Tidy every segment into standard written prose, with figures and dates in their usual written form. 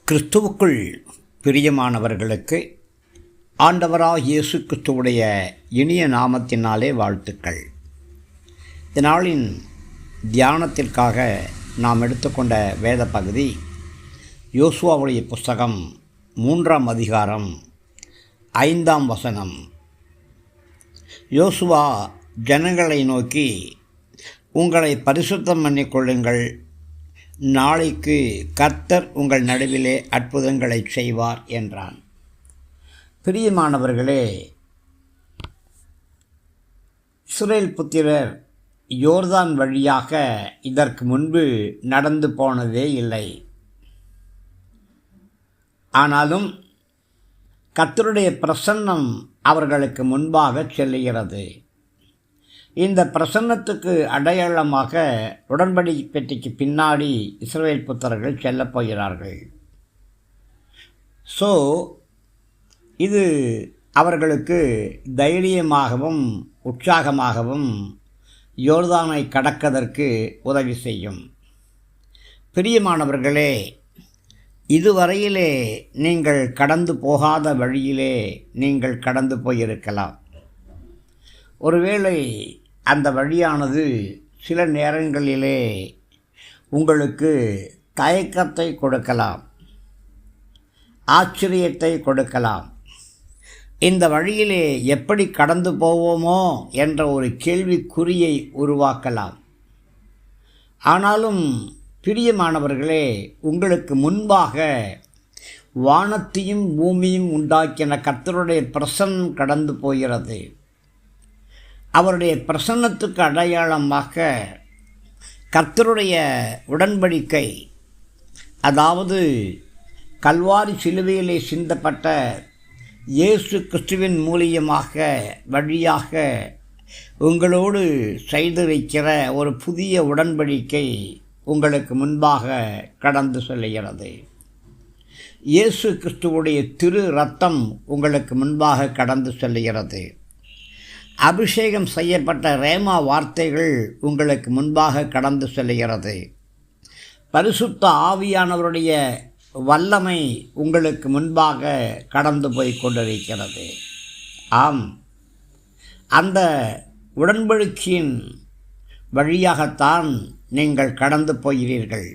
கிறிஸ்துவுக்குள் பிரியமானவர்களுக்கு ஆண்டவராகிய இயேசு கிறிஸ்துவுடைய இனிய நாமத்தினாலே வாழ்த்துக்கள். இந்த நாளின் தியானத்திற்காக நாம் எடுத்துக்கொண்ட வேத பகுதி யோசுவாவுடைய புஸ்தகம் 3ஆம் அதிகாரம் 5ஆம் வசனம். யோசுவா ஜனங்களை நோக்கி, உங்களை பரிசுத்தம் பண்ணிக்கொள்ளுங்கள், நாளைக்கு கர்த்தர் உங்கள் நடுவிலே அற்புதங்களை செய்வார் என்றான். பிரியமானவர்களே, இஸ்ரவேல் புத்திரர் யோர்தான் வழியாக இதற்கு முன்பு நடந்து போனதே இல்லை. ஆனாலும் கர்த்தருடைய பிரசன்னம் அவர்களுக்கு முன்பாக செல்லுகிறது. இந்த பிரசன்னத்துக்கு அடையாளமாக உடன்படிக்கை பெட்டிக்கு பின்னாடி இஸ்ரவேல் புத்திரர்கள் செல்லப் போகிறார்கள். இது அவர்களுக்கு தைரியமாகவும் உற்சாகமாகவும் யோர்தானை கடப்பதற்கு உதவி செய்யும். பிரியமானவர்களே, இதுவரையிலே நீங்கள் கடந்து போகாத வழியிலே நீங்கள் கடந்து போயிருக்கலாம். ஒருவேளை அந்த வழியானது சில நேரங்களிலே உங்களுக்கு தயக்கத்தை கொடுக்கலாம், ஆச்சரியத்தை கொடுக்கலாம். இந்த வழியிலே எப்படி கடந்து போவோமோ என்ற ஒரு கேள்விக்குறியை உருவாக்கலாம். ஆனாலும் பிரியமானவர்களே, உங்களுக்கு முன்பாக வானத்தையும் பூமியும் உண்டாக்கின கர்த்தருடைய பிரசன்னம் கடந்து போகிறது. அவருடைய பிரசன்னத்துக்கு அடையாளமாக கர்த்தருடைய உடன்படிக்கை, அதாவது கல்வாரி சிலுவையிலே சிந்தப்பட்ட இயேசு கிறிஸ்துவின் மூலியமாக வழியாக உங்களோடு செய்து வைக்கிற ஒரு புதிய உடன்படிக்கை உங்களுக்கு முன்பாக கடந்து செல்கிறது. இயேசு கிறிஸ்துவுடைய திரு இரத்தம் உங்களுக்கு முன்பாக கடந்து செல்கிறது. அபிஷேகம் செய்யப்பட்ட ரேமா வார்த்தைகள் உங்களுக்கு முன்பாக கடந்து செல்கிறது. பரிசுத்த ஆவியானவருடைய வல்லமை உங்களுக்கு முன்பாக கடந்து போய் கொண்டிருக்கிறது. ஆம், அந்த உடன்படிக்கையின் வழியாகத்தான் நீங்கள் கடந்து போகிறீர்கள்.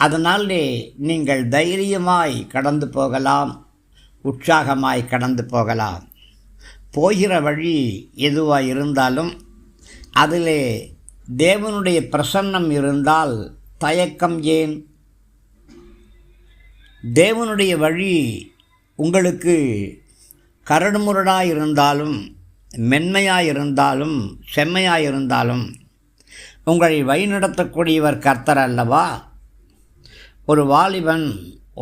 அதனாலே நீங்கள் தைரியமாய் கடந்து போகலாம், உற்சாகமாய் கடந்து போகலாம். போகிற வழி எதுவாக இருந்தாலும் அதிலே தேவனுடைய பிரசன்னம் இருந்தால் தயக்கம் ஏன்? தேவனுடைய வழி உங்களுக்கு கரடுமுரடாக இருந்தாலும், மென்மையாக இருந்தாலும், செம்மையாக இருந்தாலும் உங்களை வழிநடத்தக்கூடியவர் கர்த்தர் அல்லவா? ஒரு வாலிபன்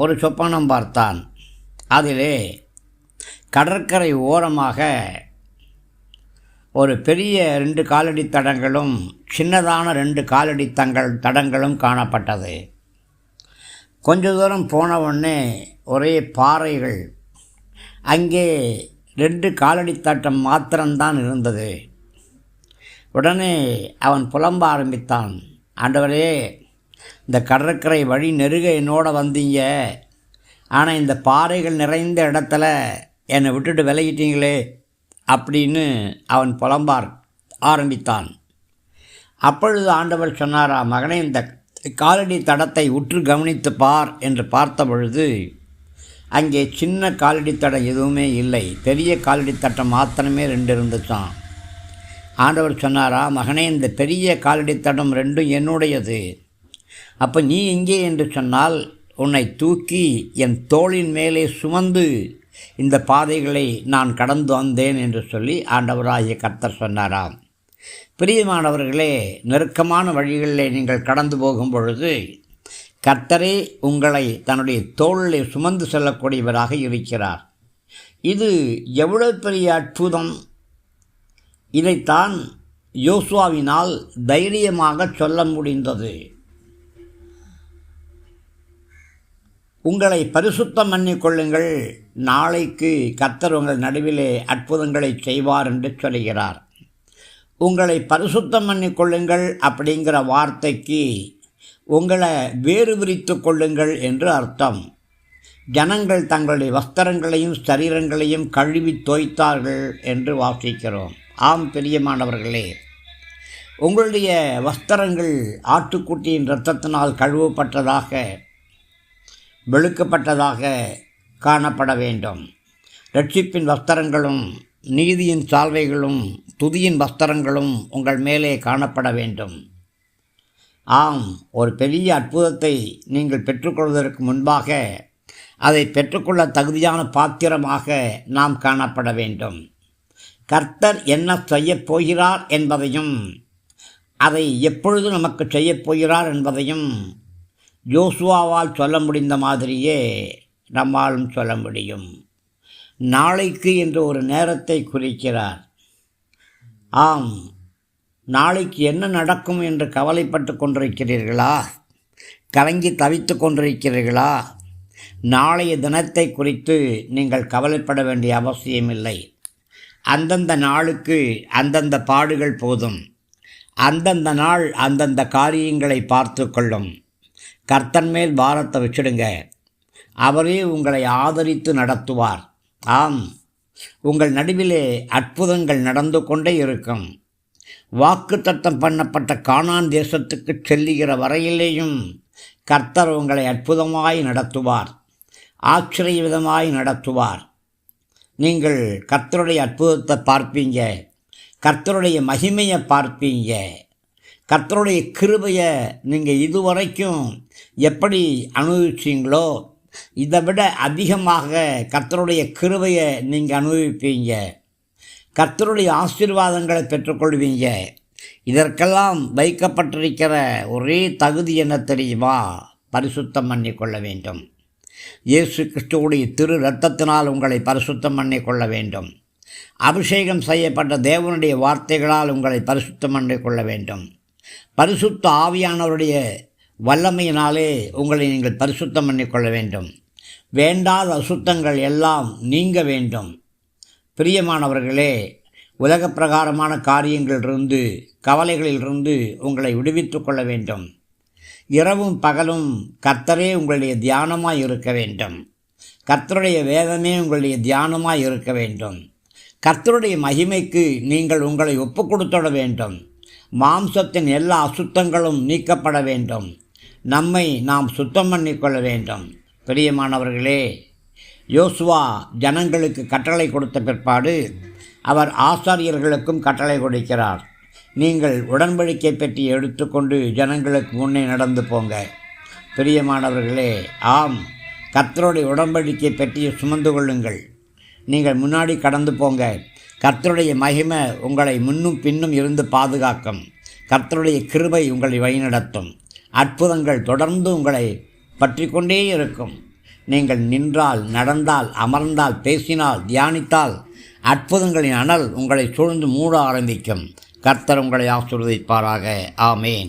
ஒரு சொப்பனம் பார்த்தான். அதிலே கடற்கரை ஓரமாக ஒரு பெரிய 2 காலடி தடங்களும் சின்னதான 2 காலடி தடங்களும் காணப்பட்டது. கொஞ்ச தூரம் போன உடனே ஒரே பாறைகள். அங்கே 2 காலடி தட்டம் மாத்திரம்தான் இருந்தது. உடனே அவன் புலம்ப ஆரம்பித்தான், ஆண்டவரே, இந்த கடற்கரை வழி நெருக என்னோட வந்தீங்க, ஆனால் இந்த பாறைகள் நிறைந்த இடத்துல என்னை விட்டுட்டு விலகிட்டீங்களே அப்படின்னு அவன் புலம்ப ஆரம்பித்தான். அப்பொழுது ஆண்டவர் சொன்னாரா, மகனே, இந்த காலடி தடத்தை உற்று கவனித்து பார் என்று பார்த்த பொழுது அங்கே சின்ன காலடி தடம் எதுவுமே இல்லை, பெரிய காலடி தட்டம் மாத்திரமே 2 இருந்துச்சான். ஆண்டவர் சொன்னாரா, மகனே, இந்த பெரிய காலடி தடம் 2 என்னுடையது. அப்போ நீ எங்கே என்று சொன்னால், உன்னை தூக்கி என் தோளின் மேலே சுமந்து இந்த பாதைகளை நான் கடந்து வந்தேன் என்று சொல்லி ஆண்டவராகிய கர்த்தர் சொன்னாராம். பிரியமானவர்களே, நெருக்கமான வழிகளிலே நீங்கள் கடந்து போகும் பொழுது கர்த்தரே உங்களை தன்னுடைய தோளிலே சுமந்து செல்லக்கூடியவராக இருக்கிறார். இது எவ்வளவு பெரிய அற்புதம்! இதைத்தான் யோசுவாவினால் தைரியமாக சொல்ல முடிந்தது. உங்களை பரிசுத்தம் பண்ணிக்கொள்ளுங்கள், நாளைக்கு கர்த்தர் உங்கள் நடுவிலே அற்புதங்களை செய்வார் என்று சொல்கிறார். உங்களை பரிசுத்தம் பண்ணிக்கொள்ளுங்கள் அப்படிங்கிற வார்த்தைக்கு உங்களை வேறு விரித்து கொள்ளுங்கள் என்று அர்த்தம். ஜனங்கள் தங்களுடைய வஸ்திரங்களையும் சரீரங்களையும் கழுவி தோய்த்தார்கள் என்று வாசிக்கிறோம். ஆம் பிரியமானவர்களே, உங்களுடைய வஸ்திரங்கள் ஆட்டுக்குட்டியின் இரத்தத்தினால் கழுவப்பட்டதாக, வெளுக்கப்பட்டதாக காணப்பட வேண்டும். இரட்சிப்பின் வஸ்திரங்களும் நீதியின் சால்வைகளும் துதியின் வஸ்திரங்களும் உங்கள் மேலே காணப்பட வேண்டும். ஆம், ஒரு பெரிய அற்புதத்தை நீங்கள் பெற்றுக்கொள்வதற்கு முன்பாக அதை பெற்றுக்கொள்ள தகுதியான பாத்திரமாக நாம் காணப்பட வேண்டும். கர்த்தர் என்ன செய்யப் போகிறார் என்பதையும் அதை எப்பொழுது நமக்கு செய்யப் போகிறார் என்பதையும் யோசுவாவால் சொல்ல முடிந்த மாதிரியே நம்மாலும் சொல்ல முடியும். நாளைக்கு என்று ஒரு நேரத்தை குறிக்கிறார். ஆம், நாளைக்கு என்ன நடக்கும் என்று கவலைப்பட்டு கொண்டிருக்கிறீர்களா? கலங்கி தவித்து கொண்டிருக்கிறீர்களா? நாளைய தினத்தை குறித்து நீங்கள் கவலைப்பட வேண்டிய அவசியமில்லை. அந்தந்த நாளுக்கு அந்தந்த பாடுகள் போதும். அந்தந்த நாள் அந்தந்த காரியங்களை பார்த்து கொள்ளும். கர்த்தன் மேல் பாரத்தை வச்சிடுங்க. அவரே உங்களை ஆதரித்து நடத்துவார். ஆம், உங்கள் நடுவிலே அற்புதங்கள் நடந்து கொண்டே இருக்கும். வாக்குத்தத்தம் பண்ணப்பட்ட கானான் தேசத்துக்கு செல்லுகிற வரையிலேயும் கர்த்தர் உங்களை அற்புதமாய் நடத்துவார், ஆச்சரியவிதமாய் நடத்துவார். நீங்கள் கர்த்தருடைய அற்புதத்தை பார்ப்பீங்க, கர்த்தருடைய மகிமையை பார்ப்பீங்க. கர்த்தருடைய கிருபையை நீங்கள் இதுவரைக்கும் எப்படி அனுபவிச்சிங்களோ இதை விட அதிகமாக கர்த்தருடைய கிருபையை நீங்கள் அனுபவிப்பீங்க. கர்த்தருடைய ஆசீர்வாதங்களை பெற்றுக்கொள்வீங்க. இதற்கெல்லாம் வைக்கப்பட்டிருக்கிற ஒரே தகுதி என்ன தெரியுமா? பரிசுத்தம் பண்ணிக்கொள்ள வேண்டும். இயேசு கிறிஸ்துவுடைய திரு இரத்தத்தினால் உங்களை பரிசுத்தம் பண்ணிக்கொள்ள வேண்டும். அபிஷேகம் செய்யப்பட்ட தேவனுடைய வார்த்தைகளால் உங்களை பரிசுத்தம் பண்ணிக்கொள்ள வேண்டும். பரிசுத்த ஆவியானவருடைய வல்லமையினாலே உங்களை நீங்கள் பரிசுத்தம் பண்ணிக்கொள்ள வேண்டும். வேண்டாத அசுத்தங்கள் எல்லாம் நீங்க வேண்டும். பிரியமானவர்களே, உலக பிரகாரமான காரியங்களிலிருந்து, கவலைகளிலிருந்து உங்களை விடுவித்து கொள்ள வேண்டும். இரவும் பகலும் கர்த்தரே உங்களுடைய தியானமாய் இருக்க வேண்டும். கர்த்தருடைய வேதமே உங்களுடைய தியானமாய் இருக்க வேண்டும். கர்த்தருடைய மகிமைக்கு நீங்கள் உங்களை ஒப்பு கொடுத்துட வேண்டும். மாம்சத்தின் எல்லா அசுத்தங்களும் நீக்கப்பட வேண்டும். நம்மை நாம் சுத்தம் பண்ணிக்கொள்ள வேண்டும். பிரியமானவர்களே, யோசுவா ஜனங்களுக்கு கட்டளை கொடுத்த பிற்பாடு அவர் ஆசாரியர்களுக்கும் கட்டளை கொடுக்கிறார். நீங்கள் உடன்படிக்கை பெட்டி எடுத்துக்கொண்டு ஜனங்களுக்கு முன்னே நடந்து போங்க. பிரியமானவர்களே, ஆம், கர்த்தருடைய உடன்படிக்கை பெட்டியை சுமந்து கொள்ளுங்கள். நீங்கள் முன்னாடி கடந்து போங்க. கர்த்தருடைய மகிமை உங்களை முன்னும் பின்னும் இருந்து பாதுகாக்கும். கர்த்தருடைய கிருபை உங்களை வழிநடத்தும். அற்புதங்கள் தொடர்ந்து உங்களை பற்றி கொண்டே இருக்கும். நீங்கள் நின்றால், நடந்தால், அமர்ந்தால், பேசினால், தியானித்தால் அற்புதங்களின் அனல் உங்களை சூழ்ந்து மூட ஆரம்பிக்கும். கர்த்தர் உங்களை ஆசீர்வதிப்பாராக. ஆமேன்.